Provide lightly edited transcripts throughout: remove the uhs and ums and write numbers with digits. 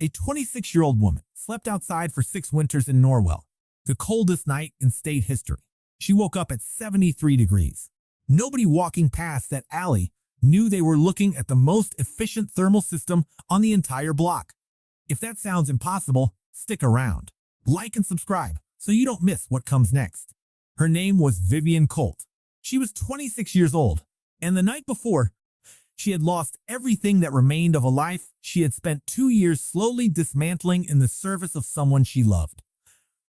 A 26-year-old woman slept outside for 6 winters in Norwell, the coldest night in state history. She woke up at 73 degrees. Nobody walking past that alley knew they were looking at the most efficient thermal system on the entire block. If that sounds impossible, stick around. Like and subscribe so you don't miss what comes next. Her name was Vivian Colt. She was 26 years old, and the night before, she had lost everything that remained of a life she had spent 2 years slowly dismantling in the service of someone she loved.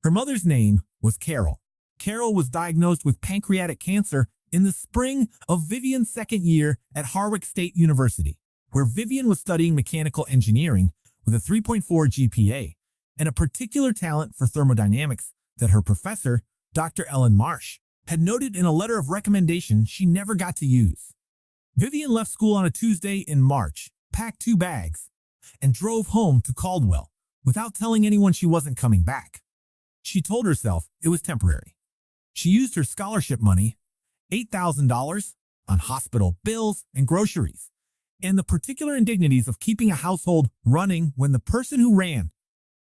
Her mother's name was Carol. Carol was diagnosed with pancreatic cancer in the spring of Vivian's second year at Harwich State University, where Vivian was studying mechanical engineering with a 3.4 GPA and a particular talent for thermodynamics that her professor, Dr. Ellen Marsh, had noted in a letter of recommendation she never got to use. Vivian left school on a Tuesday in March, packed 2 bags, and drove home to Caldwell without telling anyone she wasn't coming back. She told herself it was temporary. She used her scholarship money, $8,000, on hospital bills and groceries, and the particular indignities of keeping a household running when the person who ran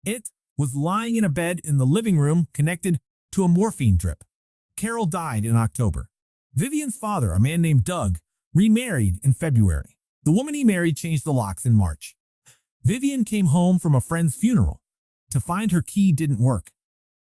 it was lying in a bed in the living room connected to a morphine drip. Carol died in October. Vivian's father, a man named Doug, remarried in February. The woman he married changed the locks in March. Vivian came home from a friend's funeral to find her key didn't work.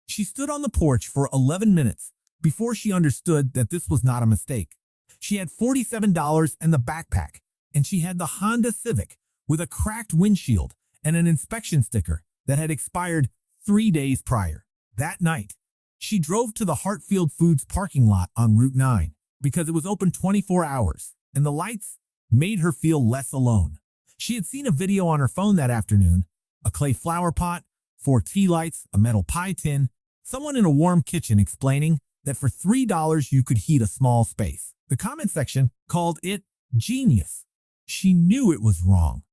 She stood on the porch for 11 minutes before she understood that this was not a mistake. She had $47 and the backpack, and she had the Honda Civic with a cracked windshield and an inspection sticker that had expired 3 days prior. That night, she drove to the Hartfield Foods parking lot on Route 9 because it was open 24 hours, and the lights made her feel less alone. She had seen a video on her phone that afternoon, a clay flower pot, 4 tea lights, a metal pie tin, someone in a warm kitchen explaining that for $3 you could heat a small space. The comment section called it genius. She knew it was wrong.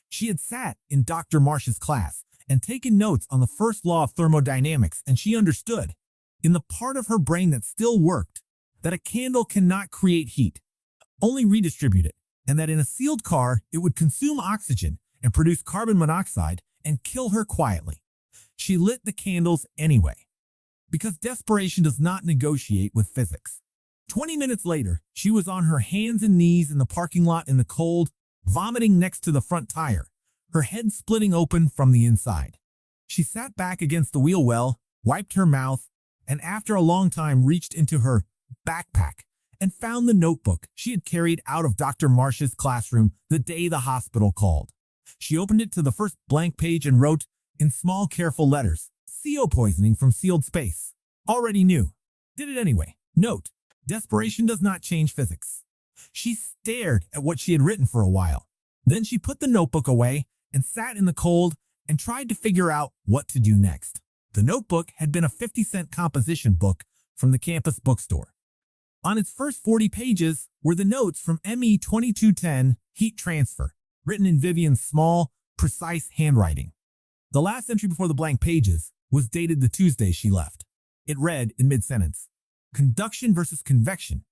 She had sat in Dr. Marsh's class and taken notes on the first law of thermodynamics, and she understood, in the part of her brain that still worked, that a candle cannot create heat, only redistribute it, and that in a sealed car it would consume oxygen and produce carbon monoxide and kill her quietly. She lit the candles anyway, because desperation does not negotiate with physics. 20 minutes later, she was on her hands and knees in the parking lot in the cold, vomiting next to the front tire, her head splitting open from the inside. She sat back against the wheel well, wiped her mouth, and after a long time reached into her backpack and found the notebook she had carried out of Dr. Marsh's classroom the day the hospital called. She opened it to the first blank page and wrote, in small, careful letters, CO poisoning from sealed space. Already knew. Did it anyway. Note, desperation does not change physics. She stared at what she had written for a while. Then she put the notebook away and sat in the cold and tried to figure out what to do next. The notebook had been a 50-cent composition book from the campus bookstore. On its first 40 pages were the notes from ME 2210 Heat Transfer, written in Vivian's small, precise handwriting. The last entry before the blank pages was dated the Tuesday she left. It read in mid-sentence, conduction versus convection.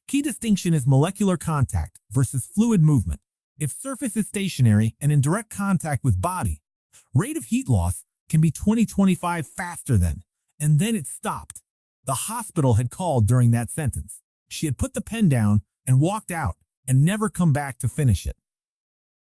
Key distinction is molecular contact versus fluid movement. If surface is stationary and in direct contact with body, rate of heat loss can be 20-25 faster than, and then it stopped. The hospital had called during that sentence. She had put the pen down and walked out and never come back to finish it.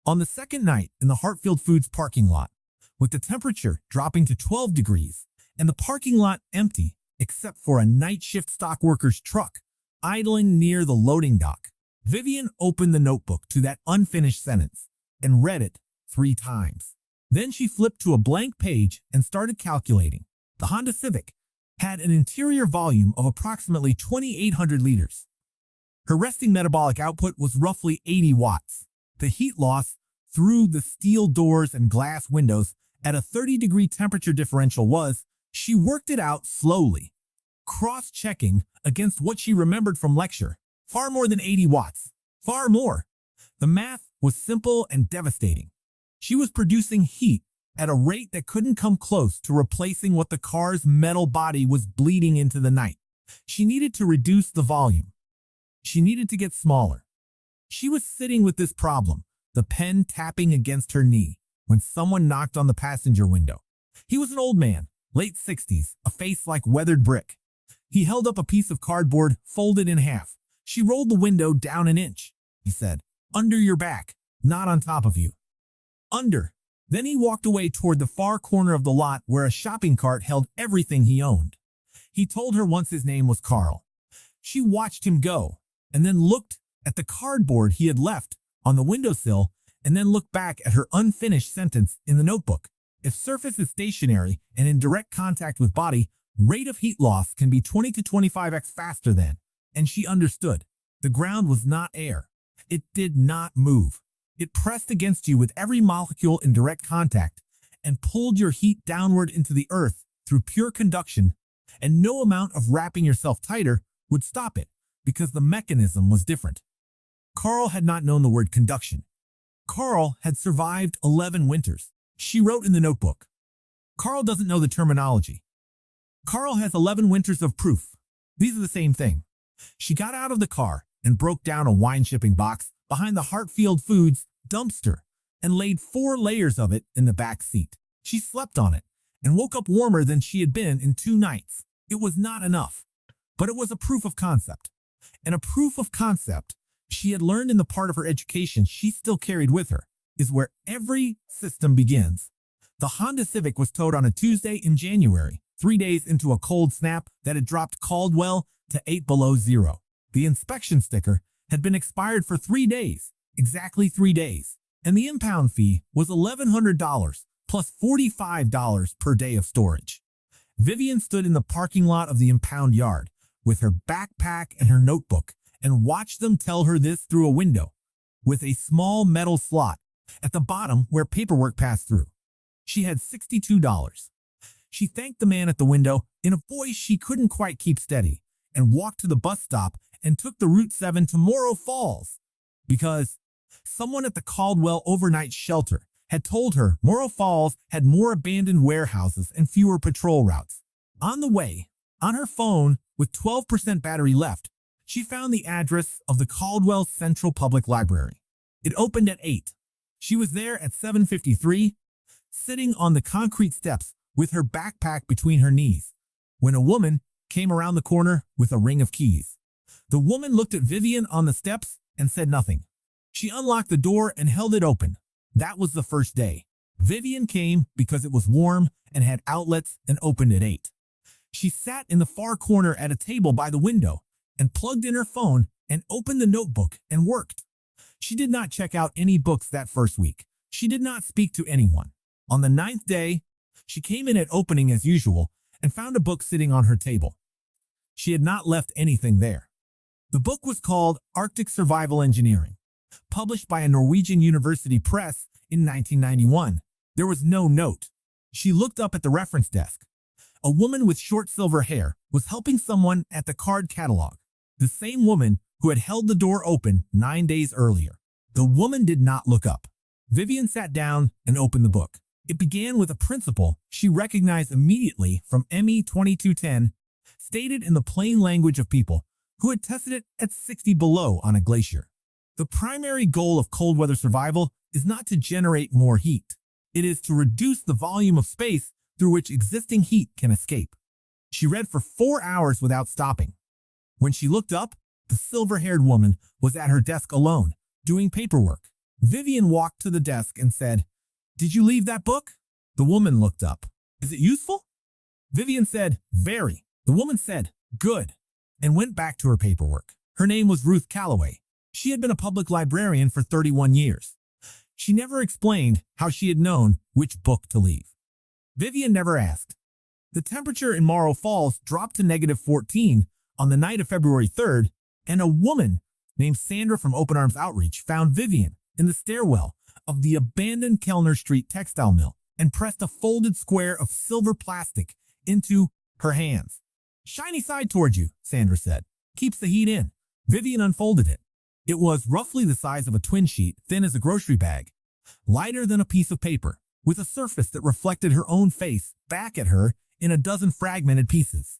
On the second night in the Hartfield Foods parking lot, with the temperature dropping to 12 degrees and the parking lot empty except for a night shift stock worker's truck idling near the loading dock, Vivian opened the notebook to that unfinished sentence and read it 3 times. Then she flipped to a blank page and started calculating. The Honda Civic had an interior volume of approximately 2,800 liters. Her resting metabolic output was roughly 80 watts. The heat loss through the steel doors and glass windows at a 30-degree temperature differential was, she worked it out slowly, cross-checking against what she remembered from lecture, far more than 80 watts. Far more. The math was simple and devastating. She was producing heat at a rate that couldn't come close to replacing what the car's metal body was bleeding into the night. She needed to reduce the volume. She needed to get smaller. She was sitting with this problem, the pen tapping against her knee, when someone knocked on the passenger window. He was an old man, late 60s, a face like weathered brick. He held up a piece of cardboard folded in half. "She rolled the window down an inch," he said. "Under your back, not on top of you." Under. Then he walked away toward the far corner of the lot where a shopping cart held everything he owned. He told her once his name was Carl. She watched him go, and then looked at the cardboard he had left on the windowsill, and then looked back at her unfinished sentence in the notebook. If surface is stationary and in direct contact with body, rate of heat loss can be 20 to 25x faster than. And she understood. The ground was not air. It did not move. It pressed against you with every molecule in direct contact and pulled your heat downward into the earth through pure conduction, and no amount of wrapping yourself tighter would stop it because the mechanism was different. Carl had not known the word conduction. Carl had survived 11 winters. She wrote in the notebook. Carl doesn't know the terminology. Carl has 11 winters of proof. These are the same thing. She got out of the car and broke down a wine shipping box behind the Hartfield Foods dumpster and laid 4 layers of it in the back seat. She slept on it and woke up warmer than she had been in 2 nights. It was not enough, but it was a proof of concept. And a proof of concept she had learned in the part of her education she still carried with her is where every system begins. The Honda Civic was towed on a Tuesday in January, 3 days into a cold snap that had dropped Caldwell to 8 below zero. The inspection sticker had been expired for 3 days, exactly 3 days, and the impound fee was $1,100 plus $45 per day of storage. Vivian stood in the parking lot of the impound yard with her backpack and her notebook and watched them tell her this through a window with a small metal slot at the bottom where paperwork passed through. She had $62. She thanked the man at the window in a voice she couldn't quite keep steady and walked to the bus stop and took the Route 7 to Morro Falls because someone at the Caldwell overnight shelter had told her Morro Falls had more abandoned warehouses and fewer patrol routes. On the way, on her phone with 12% battery left, she found the address of the Caldwell Central Public Library. It opened at 8. She was there at 7:53, sitting on the concrete steps with her backpack between her knees, when a woman came around the corner with a ring of keys. The woman looked at Vivian on the steps and said nothing. She unlocked the door and held it open. That was the first day. Vivian came because it was warm and had outlets and opened at 8. She sat in the far corner at a table by the window and plugged in her phone and opened the notebook and worked. She did not check out any books that first week. She did not speak to anyone. On the 9th day, she came in at opening as usual and found a book sitting on her table. She had not left anything there. The book was called Arctic Survival Engineering, published by a Norwegian university press in 1991. There was no note. She looked up at the reference desk. A woman with short silver hair was helping someone at the card catalog, the same woman who had held the door open 9 days earlier. The woman did not look up. Vivian sat down and opened the book. It began with a principle she recognized immediately from ME 2210, stated in the plain language of people who had tested it at 60 below on a glacier. The primary goal of cold weather survival is not to generate more heat. It is to reduce the volume of space through which existing heat can escape. She read for 4 hours without stopping. When she looked up, the silver-haired woman was at her desk alone, doing paperwork. Vivian walked to the desk and said, "Did you leave that book?" The woman looked up. "Is it useful?" Vivian said, "Very." The woman said, "Good," and went back to her paperwork. Her name was Ruth Calloway. She had been a public librarian for 31 years. She never explained how she had known which book to leave. Vivian never asked. The temperature in Morro Falls dropped to -14 on the night of February 3rd, and a woman named Sandra from Open Arms Outreach found Vivian in the stairwell of the abandoned Kellner Street textile mill and pressed a folded square of silver plastic into her hands. "Shiny side towards you," Sandra said. "Keeps the heat in." Vivian unfolded it. It was roughly the size of a twin sheet, thin as a grocery bag, lighter than a piece of paper, with a surface that reflected her own face back at her in a dozen fragmented pieces.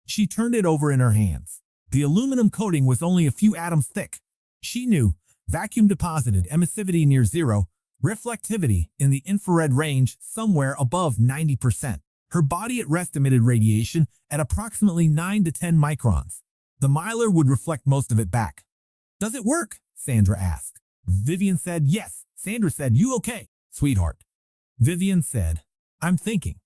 She turned it over in her hands. The aluminum coating was only a few atoms thick. She knew vacuum-deposited emissivity near zero, reflectivity in the infrared range somewhere above 90%. Her body at rest emitted radiation at approximately 9 to 10 microns. The Mylar would reflect most of it back. "Does it work?" Sandra asked. Vivian said, "Yes." Sandra said, "You okay, sweetheart?" Vivian said, "I'm thinking."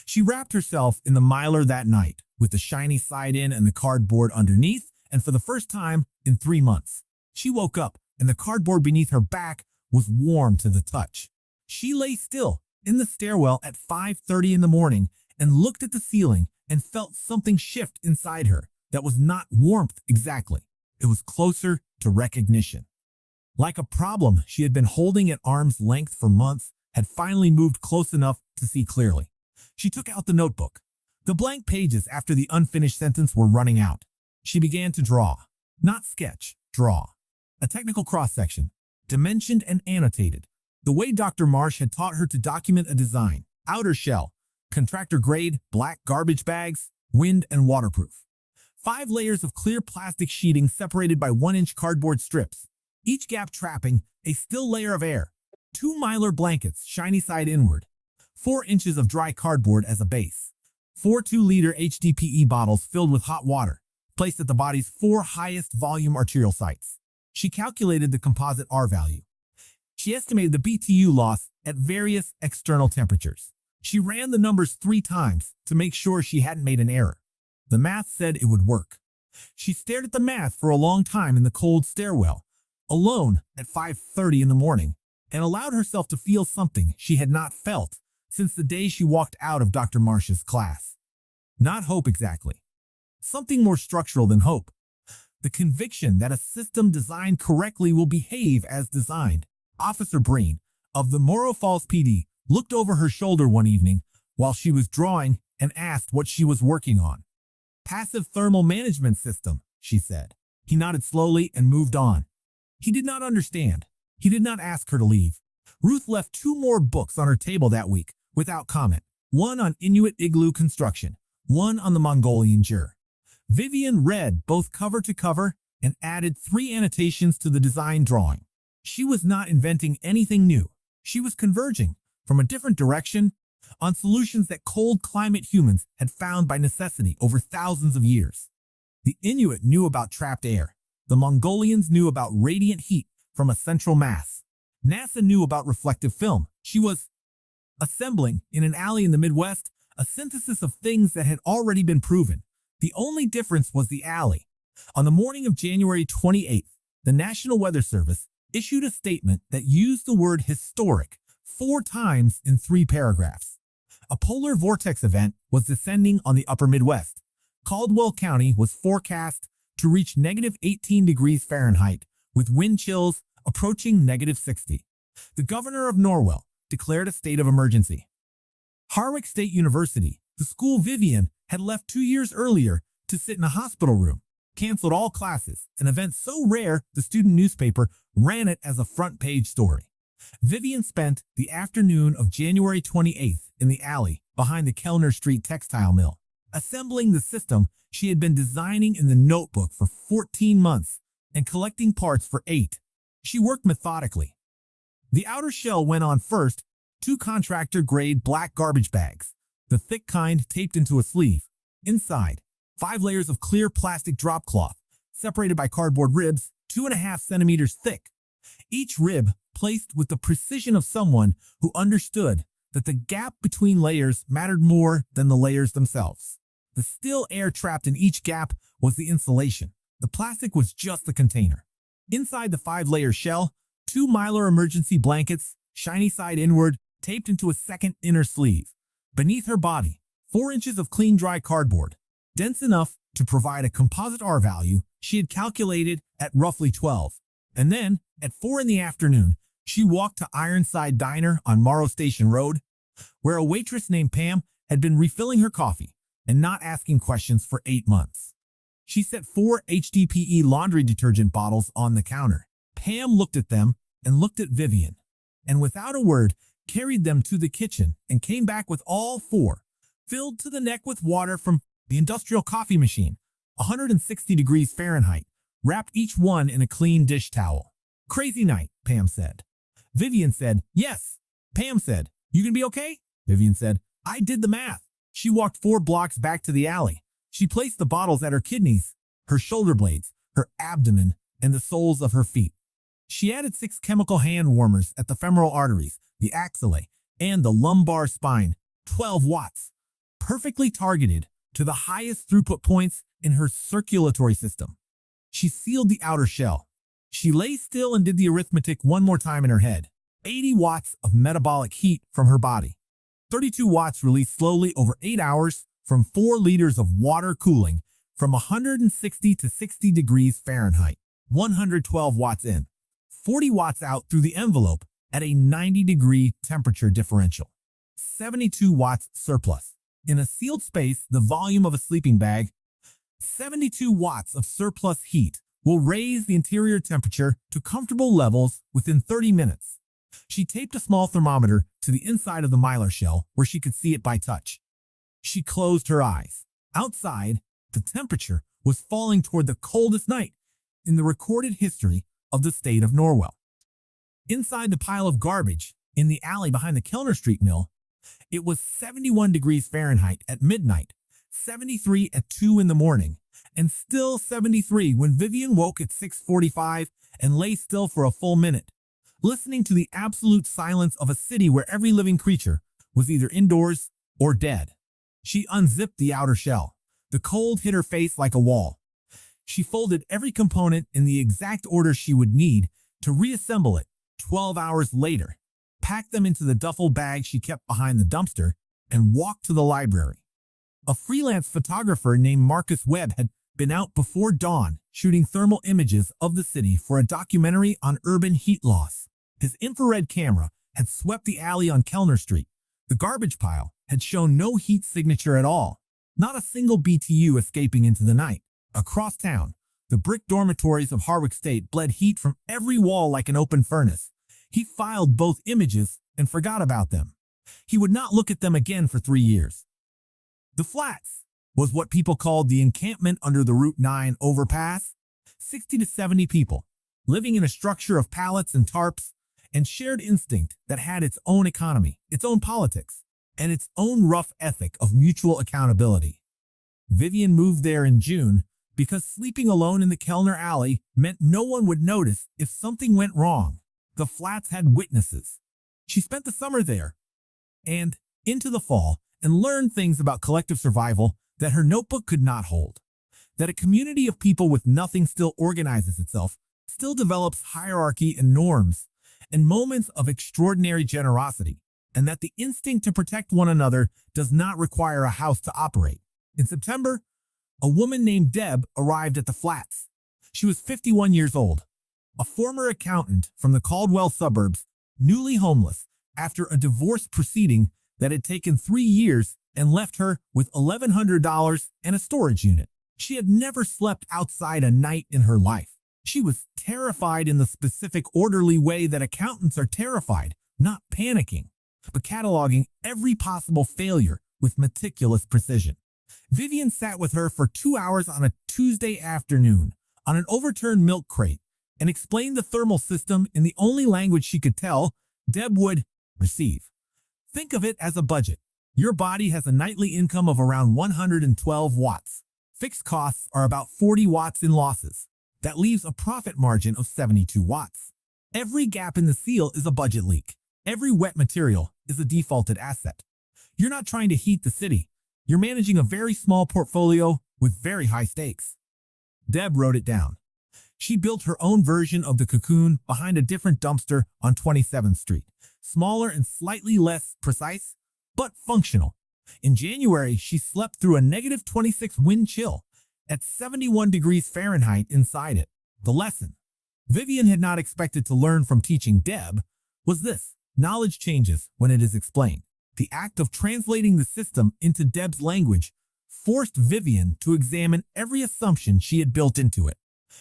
She wrapped herself in the Mylar that night, with the shiny side in and the cardboard underneath, and for the first time in 3 months. She woke up, and the cardboard beneath her back was warm to the touch. She lay still in the stairwell at 5:30 in the morning and looked at the ceiling and felt something shift inside her that was not warmth exactly. It was closer to recognition. Like a problem she had been holding at arm's length for months had finally moved close enough to see clearly. She took out the notebook. The blank pages after the unfinished sentence were running out. She began to draw. Not sketch, draw. A technical cross-section, dimensioned and annotated, the way Dr. Marsh had taught her to document a design. Outer shell, contractor grade, black garbage bags, wind and waterproof. 5 layers of clear plastic sheeting separated by 1-inch cardboard strips, each gap trapping a still layer of air. 2 Mylar blankets, shiny side inward. 4 inches of dry cardboard as a base. 4 2-liter HDPE bottles filled with hot water, placed at the body's 4 highest volume arterial sites. She calculated the composite R value. She estimated the BTU loss at various external temperatures. She ran the numbers 3 times to make sure she hadn't made an error. The math said it would work. She stared at the math for a long time in the cold stairwell, alone at 5:30 in the morning, and allowed herself to feel something she had not felt since the day she walked out of Dr. Marsh's class. Not hope exactly. Something more structural than hope. The conviction that a system designed correctly will behave as designed. Officer Breen, of the Morro Falls PD, looked over her shoulder one evening while she was drawing and asked what she was working on. "Passive thermal management system," she said. He nodded slowly and moved on. He did not understand. He did not ask her to leave. Ruth left 2 more books on her table that week without comment. One on Inuit igloo construction, one on the Mongolian jur. Vivian read both cover to cover and added 3 annotations to the design drawing. She was not inventing anything new. She was converging from a different direction on solutions that cold climate humans had found by necessity over thousands of years. The Inuit knew about trapped air. The Mongolians knew about radiant heat from a central mass. NASA knew about reflective film. She was assembling, in an alley in the Midwest, a synthesis of things that had already been proven. The only difference was the alley. On the morning of January 28th, the National Weather Service issued a statement that used the word historic 4 times in 3 paragraphs. A polar vortex event was descending on the upper Midwest. Caldwell County was forecast to reach -18 degrees Fahrenheit, with wind chills approaching -60. The governor of Norwell declared a state of emergency. Harwick State University, the school Vivian had left 2 years earlier to sit in a hospital room, canceled all classes, an event so rare the student newspaper ran it as a front-page story. Vivian spent the afternoon of January 28th in the alley behind the Kellner Street textile mill, assembling the system she had been designing in the notebook for 14 months and collecting parts for 8. She worked methodically. The outer shell went on first, 2 contractor-grade black garbage bags, the thick kind taped into a sleeve. Inside, 5 layers of clear plastic drop cloth, separated by cardboard ribs 2.5 centimeters thick. Each rib placed with the precision of someone who understood that the gap between layers mattered more than the layers themselves. The still air trapped in each gap was the insulation. The plastic was just the container. Inside the 5-layer shell, 2 Mylar emergency blankets, shiny side inward, taped into a second inner sleeve. Beneath her body, 4 inches of clean dry cardboard, dense enough to provide a composite R value she had calculated at roughly 12. And then, at 4 in the afternoon, she walked to Ironside Diner on Morrow Station Road, where a waitress named Pam had been refilling her coffee and not asking questions for 8 months. She set 4 HDPE laundry detergent bottles on the counter. Pam looked at them and looked at Vivian, and without a word, carried them to the kitchen and came back with all 4, filled to the neck with water from the industrial coffee machine, 160 degrees Fahrenheit, wrapped each one in a clean dish towel. "Crazy night," Pam said. Vivian said, "Yes." Pam said, "You gonna be okay?" Vivian said, "I did the math." She walked 4 blocks back to the alley. She placed the bottles at her kidneys, her shoulder blades, her abdomen, and the soles of her feet. She added 6 chemical hand warmers at the femoral arteries, the axillae, and the lumbar spine, 12 watts, perfectly targeted to the highest throughput points in her circulatory system. She sealed the outer shell. She lay still and did the arithmetic one more time in her head. 80 watts of metabolic heat from her body. 32 watts released slowly over 8 hours from 4 liters of water cooling from 160 to 60 degrees Fahrenheit. 112 watts in. 40 watts out through the envelope at a 90-degree temperature differential. 72 watts surplus. In a sealed space, the volume of a sleeping bag, 72 watts of surplus heat will raise the interior temperature to comfortable levels within 30 minutes. She taped a small thermometer to the inside of the mylar shell where she could see it by touch. She closed her eyes. Outside, the temperature was falling toward the coldest night in the recorded history of the state of Norwell. Inside the pile of garbage in the alley behind the Kellner Street mill, it was 71 degrees Fahrenheit at midnight, 73 at 2 in the morning, and still 73 when Vivian woke at 6:45 and lay still for a full minute, listening to the absolute silence of a city where every living creature was either indoors or dead. She unzipped the outer shell. The cold hit her face like a wall. She folded every component in the exact order she would need to reassemble it 12 hours later, packed them into the duffel bag she kept behind the dumpster, and walked to the library. A freelance photographer named Marcus Webb had been out before dawn shooting thermal images of the city for a documentary on urban heat loss. His infrared camera had swept the alley on Kellner Street. The garbage pile had shown no heat signature at all, not a single BTU escaping into the night. Across town, the brick dormitories of Harwick State bled heat from every wall like an open furnace. He filed both images and forgot about them. He would not look at them again for 3 years. The flats was what people called the encampment under the Route 9 overpass. 60 to 70 people, living in a structure of pallets and tarps, and shared instinct that had its own economy, its own politics, and its own rough ethic of mutual accountability. Vivian moved there in June because sleeping alone in the Kellner Alley meant no one would notice if something went wrong. The flats had witnesses. She spent the summer there and into the fall and learned things about collective survival that her notebook could not hold. That a community of people with nothing still organizes itself, still develops hierarchy and norms, and moments of extraordinary generosity, and that the instinct to protect one another does not require a house to operate. In September, a woman named Deb arrived at the flats. She was 51 years old, a former accountant from the Caldwell suburbs, newly homeless after a divorce proceeding that had taken 3 years and left her with $1,100 and a storage unit. She had never slept outside a night in her life. She was terrified in the specific orderly way that accountants are terrified, not panicking, but cataloging every possible failure with meticulous precision. Vivian sat with her for 2 hours on a Tuesday afternoon on an overturned milk crate and explained the thermal system in the only language she could tell. Deb would receive. Think of it as a budget. Your body has a nightly income of around 112 watts. Fixed costs are about 40 watts in losses. That leaves a profit margin of 72 watts. Every gap in the seal is a budget leak. Every wet material is a defaulted asset. You're not trying to heat the city. You're managing a very small portfolio with very high stakes. Deb wrote it down. She built her own version of the cocoon behind a different dumpster on 27th Street. Smaller and slightly less precise, but functional. In January, she slept through a -26 wind chill at 71 degrees Fahrenheit inside it. The lesson Vivian had not expected to learn from teaching Deb was this: knowledge changes when it is explained. The act of translating the system into Deb's language forced Vivian to examine every assumption she had built into it.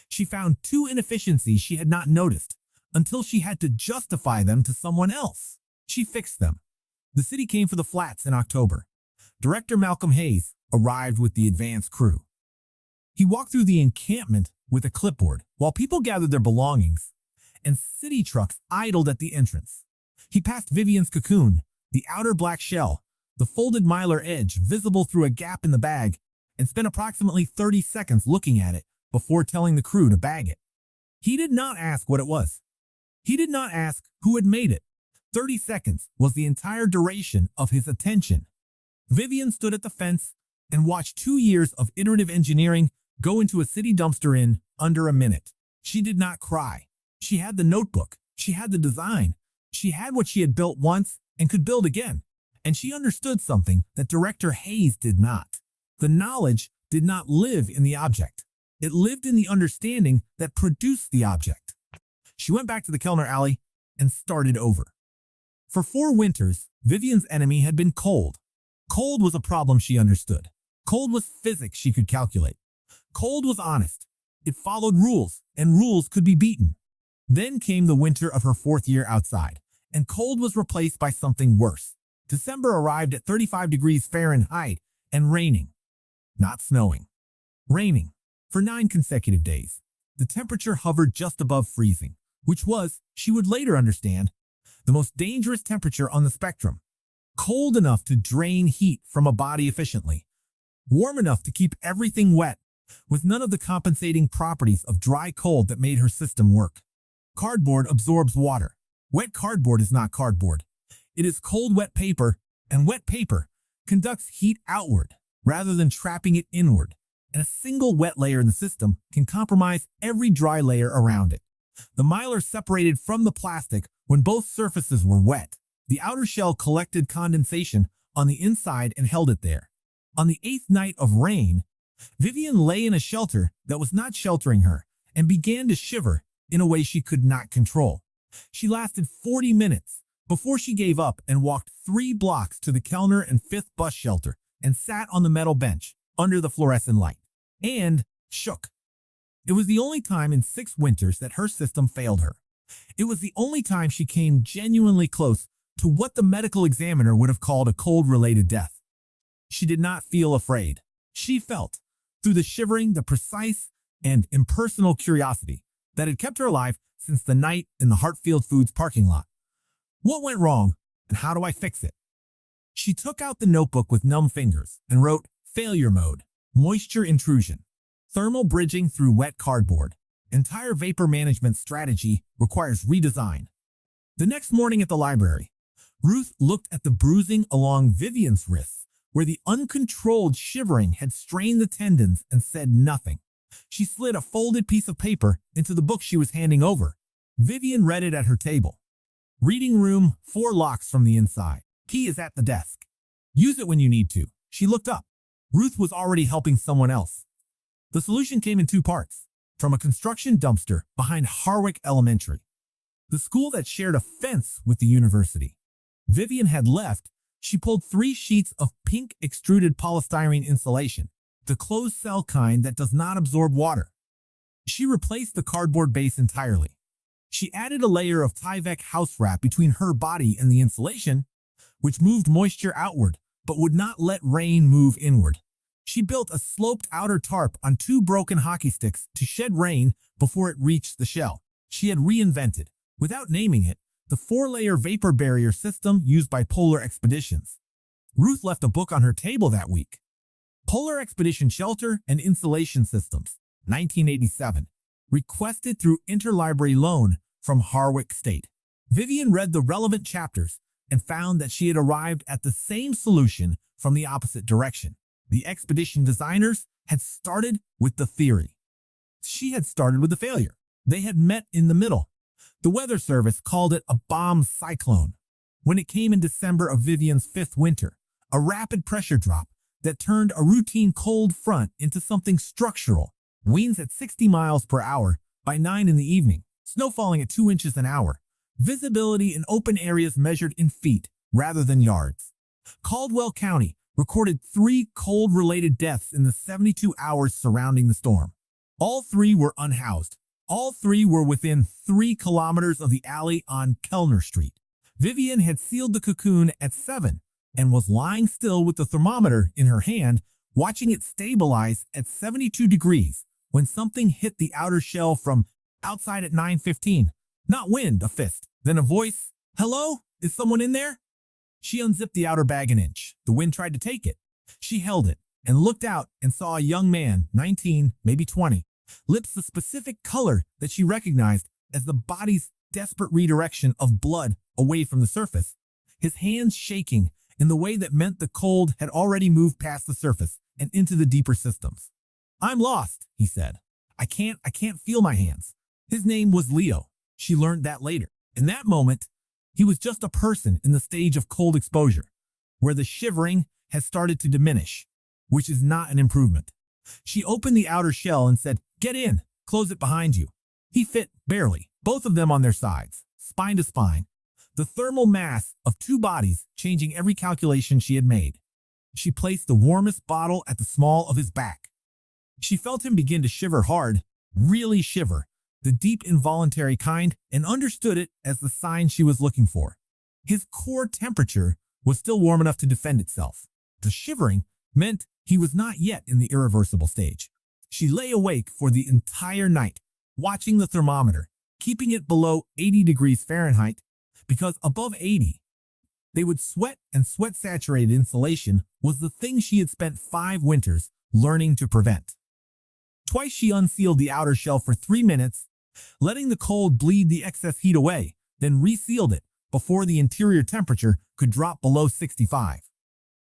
She found 2 inefficiencies she had not noticed until she had to justify them to someone else. She fixed them. The city came for the flats in October. Director Malcolm Hayes arrived with the advance crew. He walked through the encampment with a clipboard while people gathered their belongings and city trucks idled at the entrance. He passed Vivian's cocoon, the outer black shell, the folded mylar edge visible through a gap in the bag, and spent approximately 30 seconds looking at it before telling the crew to bag it. He did not ask what it was. He did not ask who had made it. 30 seconds was the entire duration of his attention. Vivian stood at the fence and watched 2 years of iterative engineering go into a city dumpster in under a minute. She did not cry. She had the notebook. She had the design. She had what she had built once and could build again. And she understood something that Director Hayes did not. The knowledge did not live in the object. It lived in the understanding that produced the object. She went back to the Kellner alley and started over. For 4 winters, Vivian's enemy had been cold. Cold was a problem she understood. Cold was physics she could calculate. Cold was honest. It followed rules, and rules could be beaten. Then came the winter of her 4th year outside, and cold was replaced by something worse. December arrived at 35 degrees Fahrenheit and raining. Not snowing. Raining. For 9 consecutive days. The temperature hovered just above freezing, which was, she would later understand, the most dangerous temperature on the spectrum. Cold enough to drain heat from a body efficiently. Warm enough to keep everything wet, with none of the compensating properties of dry cold that made her system work. Cardboard absorbs water. Wet cardboard is not cardboard. It is cold wet paper, and wet paper conducts heat outward rather than trapping it inward, and a single wet layer in the system can compromise every dry layer around it. The mylar separated from the plastic when both surfaces were wet. The outer shell collected condensation on the inside and held it there. On the 8th night of rain, Vivian lay in a shelter that was not sheltering her and began to shiver in a way she could not control. She lasted 40 minutes before she gave up and walked 3 blocks to the Kellner and 5th bus shelter and sat on the metal bench under the fluorescent light and shook. It was the only time in 6 winters that her system failed her. It was the only time she came genuinely close to what the medical examiner would have called a cold-related death. She did not feel afraid. She felt, through the shivering, the precise and impersonal curiosity that had kept her alive since the night in the Hartfield Foods parking lot. What went wrong, and how do I fix it? She took out the notebook with numb fingers and wrote, failure mode, moisture intrusion, thermal bridging through wet cardboard, entire vapor management strategy requires redesign. The next morning at the library, Ruth looked at the bruising along Vivian's wrists, where the uncontrolled shivering had strained the tendons, and said nothing. She slid a folded piece of paper into the book she was handing over. Vivian read it at her table. Reading room, 4 locks from the inside. Key is at the desk. Use it when you need to. She looked up. Ruth was already helping someone else. The solution came in 2 parts, from a construction dumpster behind Harwick Elementary, the school that shared a fence with the university. Vivian had left. She pulled 3 sheets of pink extruded polystyrene insulation, the closed cell kind that does not absorb water. She replaced the cardboard base entirely. She added a layer of Tyvek house wrap between her body and the insulation, which moved moisture outward but would not let rain move inward. She built a sloped outer tarp on 2 broken hockey sticks to shed rain before it reached the shell. She had reinvented, without naming it, the 4-layer vapor barrier system used by polar expeditions. Ruth left a book on her table that week. Polar Expedition Shelter and Insulation Systems, 1987, requested through interlibrary loan from Harwick State. Vivian read the relevant chapters and found that she had arrived at the same solution from the opposite direction. The expedition designers had started with the theory. She had started with the failure. They had met in the middle. The Weather Service called it a bomb cyclone. When it came in December of Vivian's 5th winter, a rapid pressure drop that turned a routine cold front into something structural, winds at 60 miles per hour by 9 in the evening, snow falling at 2 inches an hour, visibility in open areas measured in feet rather than yards. Caldwell County recorded 3 cold-related deaths in the 72 hours surrounding the storm. All 3 were unhoused. All 3 were within 3 kilometers of the alley on Kellner Street. Vivian had sealed the cocoon at 7 and was lying still with the thermometer in her hand, watching it stabilize at 72 degrees when something hit the outer shell from outside at 9:15. Not wind, a fist. Then a voice. Hello? Is someone in there? She unzipped the outer bag an inch. The wind tried to take it. She held it and looked out and saw a young man, 19, maybe 20, lips the specific color that she recognized as the body's desperate redirection of blood away from the surface, his hands shaking in the way that meant the cold had already moved past the surface and into the deeper systems. I'm lost, he said. I can't feel my hands. His name was Leo. She learned that later. In that moment, he was just a person in the stage of cold exposure, where the shivering has started to diminish, which is not an improvement. She opened the outer shell and said, "Get in, close it behind you." He fit, barely, both of them on their sides, spine to spine, the thermal mass of two bodies changing every calculation she had made. She placed the warmest bottle at the small of his back. She felt him begin to shiver hard, really shiver, the deep involuntary kind, and understood it as the sign she was looking for. His core temperature was still warm enough to defend itself. The shivering meant he was not yet in the irreversible stage. She lay awake for the entire night, watching the thermometer, keeping it below 80 degrees Fahrenheit, because above 80, they would sweat, and sweat-saturated insulation was the thing she had spent 5 winters learning to prevent. Twice she unsealed the outer shell for 3 minutes, letting the cold bleed the excess heat away, then resealed it before the interior temperature could drop below 65.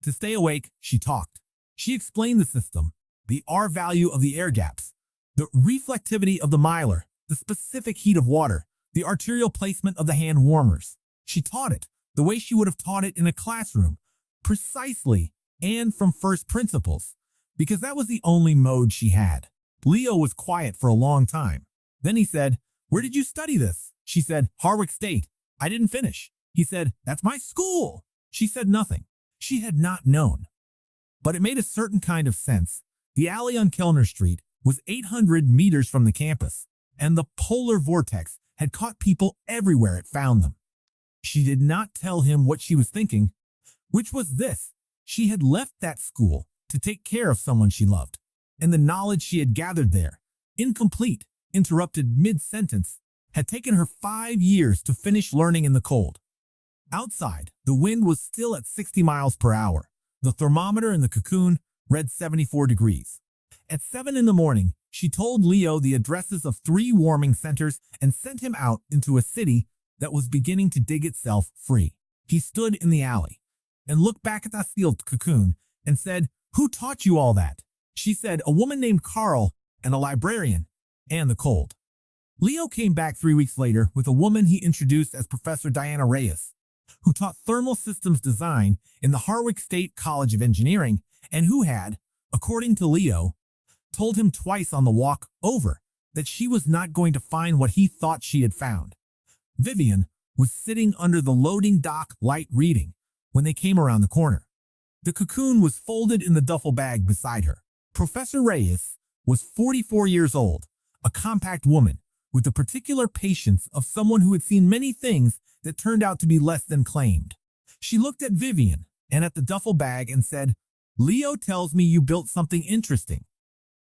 To stay awake, she talked. She explained the system, the R value of the air gaps, the reflectivity of the mylar, the specific heat of water, the arterial placement of the hand warmers. She taught it the way she would have taught it in a classroom, precisely and from first principles, because that was the only mode she had. Leo was quiet for a long time. Then he said, "Where did you study this?" She said, "Harwick State." "I didn't finish." He said, "That's my school." She said nothing. She had not known. But it made a certain kind of sense. The alley on Kellner Street was 800 meters from the campus, and the polar vortex had caught people everywhere it found them. She did not tell him what she was thinking, which was this. She had left that school to take care of someone she loved, and the knowledge she had gathered there, incomplete, interrupted mid-sentence, had taken her 5 years to finish learning in the cold. Outside, the wind was still at 60 miles per hour. The thermometer in the cocoon read 74 degrees. At 7 in the morning, she told Leo the addresses of 3 warming centers and sent him out into a city that was beginning to dig itself free. He stood in the alley and looked back at the sealed cocoon and said, "Who taught you all that?" She said, "A woman named Carl and a librarian and the cold." Leo came back 3 weeks later with a woman he introduced as Professor Diana Reyes, who taught thermal systems design in the Harwick State College of Engineering and who had, according to Leo, told him twice on the walk over that she was not going to find what he thought she had found. Vivian was sitting under the loading dock light reading when they came around the corner. The cocoon was folded in the duffel bag beside her. Professor Reyes was 44 years old, a compact woman with the particular patience of someone who had seen many things that turned out to be less than claimed. She looked at Vivian and at the duffel bag and said, "Leo tells me you built something interesting."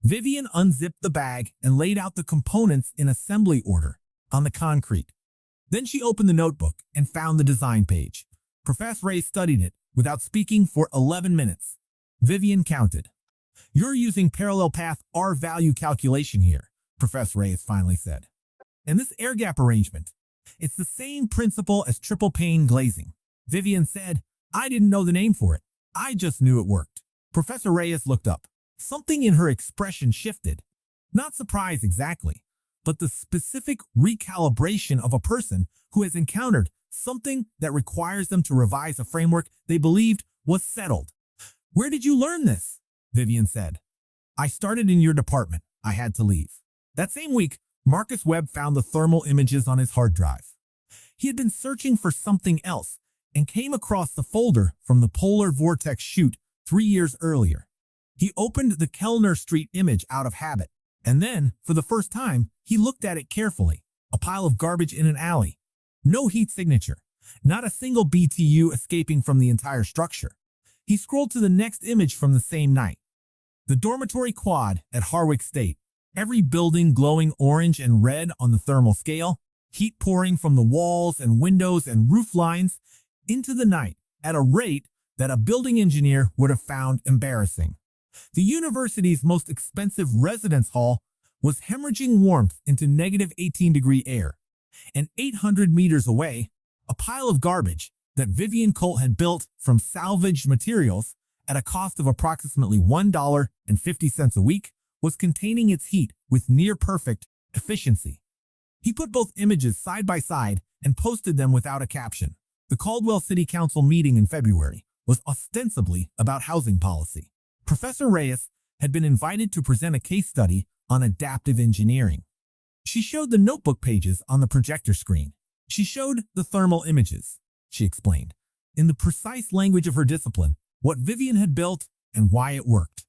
Vivian unzipped the bag and laid out the components in assembly order on the concrete. Then she opened the notebook and found the design page. Professor Reyes studied it without speaking for 11 minutes. Vivian counted. "You're using parallel path R value calculation here," Professor Reyes finally said. "And this air gap arrangement, it's the same principle as triple pane glazing." Vivian said, "I didn't know the name for it. I just knew it worked." Professor Reyes looked up. Something in her expression shifted. Not surprise exactly, but the specific recalibration of a person who has encountered something that requires them to revise a framework they believed was settled. "Where did you learn this?" Vivian said. "I started in your department. I had to leave." That same week, Marcus Webb found the thermal images on his hard drive. He had been searching for something else and came across the folder from the polar vortex shoot 3 years earlier. He opened the Kellner Street image out of habit, and then, for the first time, he looked at it carefully. A pile of garbage in an alley. No heat signature. Not a single BTU escaping from the entire structure. He scrolled to the next image from the same night. The dormitory quad at Harwick State. Every building glowing orange and red on the thermal scale. heat pouring from the walls and windows and roof lines into the night at a rate that a building engineer would have found embarrassing. The university's most expensive residence hall was hemorrhaging warmth into negative 18-degree air, and 800 meters away, a pile of garbage that Vivian Colt had built from salvaged materials at a cost of approximately $1.50 a week was containing its heat with near-perfect efficiency. He put both images side by side and posted them without a caption. The Caldwell City Council meeting in February was ostensibly about housing policy. Professor Reyes had been invited to present a case study on adaptive engineering. She showed the notebook pages on the projector screen. She showed the thermal images. She explained, in the precise language of her discipline, what Vivian had built and why it worked.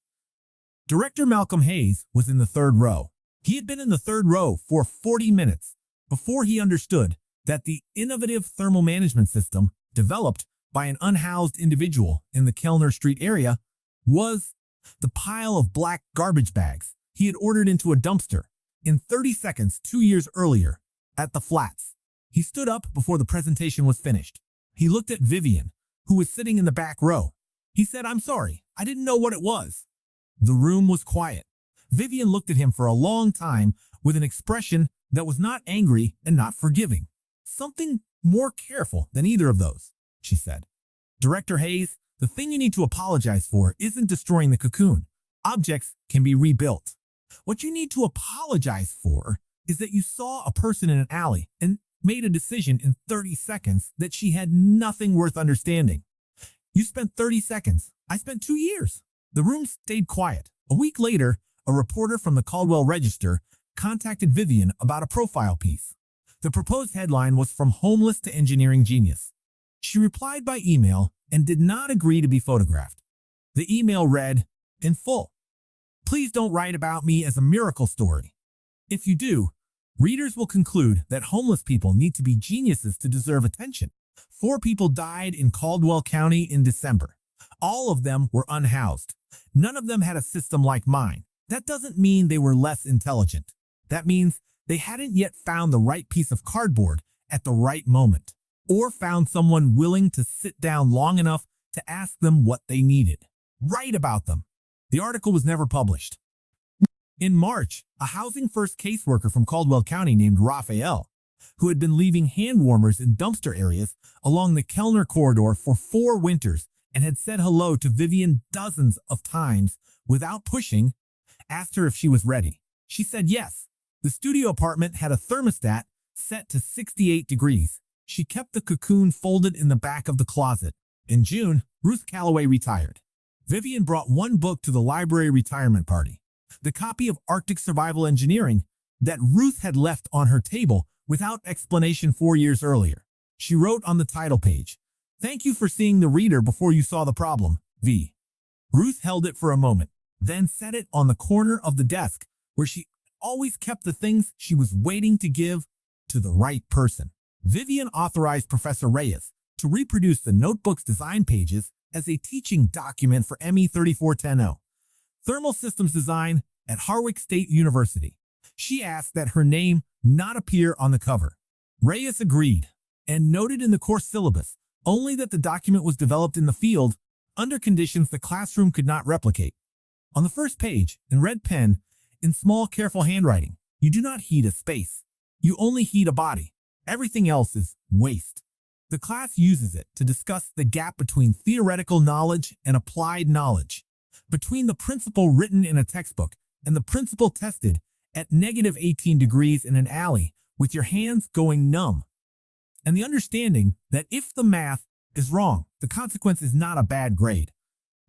Director Malcolm Hayes was in the third row. He had been in the third row for 40 minutes before he understood that the innovative thermal management system developed by an unhoused individual in the Kellner Street area was the pile of black garbage bags he had ordered into a dumpster in 30 seconds 2 years earlier at the Flats. He stood up before the presentation was finished. He looked at Vivian, who was sitting in the back row. He said, "I'm sorry, I didn't know what it was." The room was quiet. Vivian looked at him for a long time with an expression that was not angry and not forgiving. "Something more careful than either of those," she said. "Director Hayes, the thing you need to apologize for isn't destroying the cocoon. Objects can be rebuilt. What you need to apologize for is that you saw a person in an alley and made a decision in 30 seconds that she had nothing worth understanding. You spent 30 seconds. I spent 2 years." The room stayed quiet. A week later, a reporter from the Caldwell Register contacted Vivian about a profile piece. The proposed headline was "From Homeless to Engineering Genius." She replied by email and did not agree to be photographed. The email read, in full, "Please don't write about me as a miracle story. If you do, readers will conclude that homeless people need to be geniuses to deserve attention. 4 people died in Caldwell County in December. All of them were unhoused. None of them had a system like mine. That doesn't mean they were less intelligent. That means they hadn't yet found the right piece of cardboard at the right moment, or found someone willing to sit down long enough to ask them what they needed. Write about them." The article was never published. In March, a Housing First caseworker from Caldwell County named Raphael, who had been leaving hand warmers in dumpster areas along the Kellner corridor for 4 winters and had said hello to Vivian dozens of times without pushing, asked her if she was ready. She said yes. The studio apartment had a thermostat set to 68 degrees. She kept the cocoon folded in the back of the closet. In June, Ruth Calloway retired. Vivian brought 1 book to the library retirement party, the copy of Arctic Survival Engineering that Ruth had left on her table without explanation 4 years earlier. She wrote on the title page, "Thank you for seeing the reader before you saw the problem, V." Ruth held it for a moment, then set it on the corner of the desk where she always kept the things she was waiting to give to the right person. Vivian authorized Professor Reyes to reproduce the notebook's design pages as a teaching document for ME 3410-0, Thermal Systems Design at Harwick State University. She asked that her name not appear on the cover. Reyes agreed and noted in the course syllabus only that the document was developed in the field under conditions the classroom could not replicate. On the first page, in red pen, in small, careful handwriting, "You do not heat a space. You only heat a body. Everything else is waste." The class uses it to discuss the gap between theoretical knowledge and applied knowledge, between the principle written in a textbook and the principle tested at negative 18 degrees in an alley with your hands going numb, and the understanding that if the math is wrong, the consequence is not a bad grade.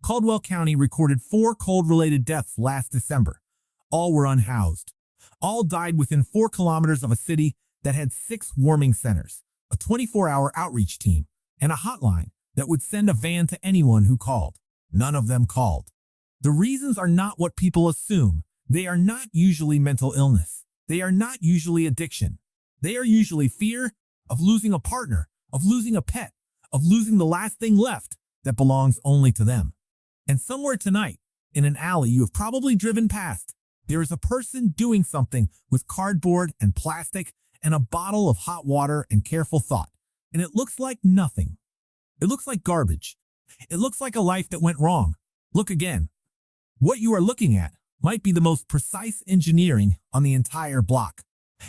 Caldwell County recorded 4 cold-related deaths last December. All were unhoused. All died within 4 kilometers of a city that had 6 warming centers, a 24-hour outreach team, and a hotline that would send a van to anyone who called. None of them called. The reasons are not what people assume. They are not usually mental illness. They are not usually addiction. They are usually fear of losing a partner, of losing a pet, of losing the last thing left that belongs only to them. And somewhere tonight, in an alley you have probably driven past, there is a person doing something with cardboard and plastic and a bottle of hot water and careful thought. And it looks like nothing. It looks like garbage. It looks like a life that went wrong. Look again. What you are looking at might be the most precise engineering on the entire block.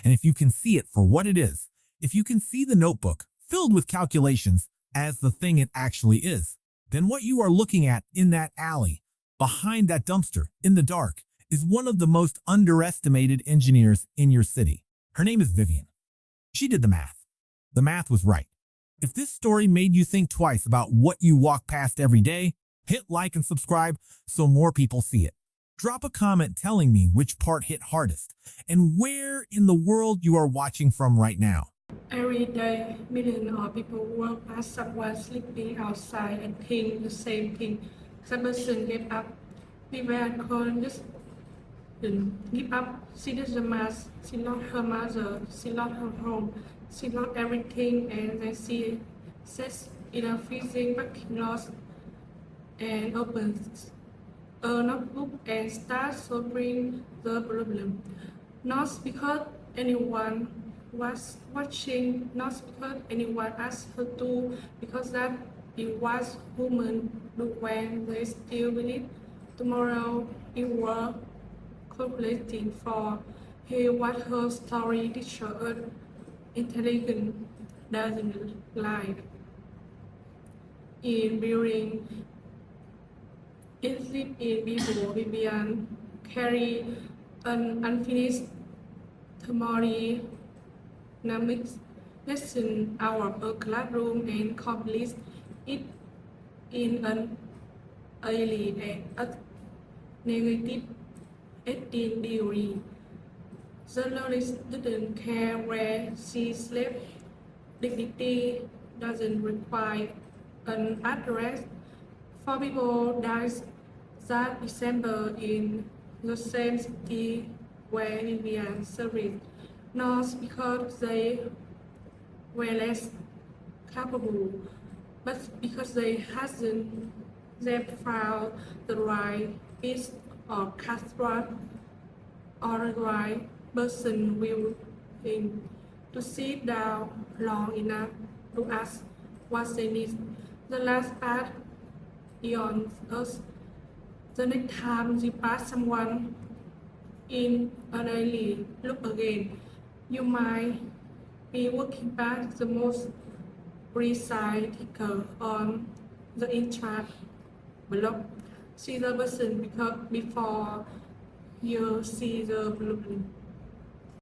And if you can see it for what it is, if you can see the notebook filled with calculations as the thing it actually is, then what you are looking at in that alley, behind that dumpster, in the dark, is one of the most underestimated engineers in your city. Her name is Vivian. She did the math. The math was right. If this story made you think twice about what you walk past every day, hit like and subscribe so more people see it. Drop a comment telling me which part hit hardest and where in the world you are watching from right now. Every day, millions of people walk past someone sleeping outside and think the same thing. Some person gave up. We were just didn't give up. She did the math. She lost her mother. She lost her home. She lost everything, and then she sits in a freezing parking lot and opens a notebook and starts solving the problem. Not because anyone was watching, not because anyone asked her to, because that it was human do when they still believe tomorrow it was calculating for hear what her story teacher us intelligent doesn't lie in building it sleep in before Vivian carry an unfinished theory dynamics lesson out of a classroom and complete it in an early and negative 18 degree. The Loris didn't care where she slept. Dignity doesn't require an address. Four people died that December in the same city where Vivian served, not because they were less capable, but because they hadn't they found the right piece of castration or the right person willing to sit down long enough to ask what they need. The last part beyond us. The next time you pass someone in an alley, look again. You might be walking past the most recycler on the entire block. See the person before you see the blueprint.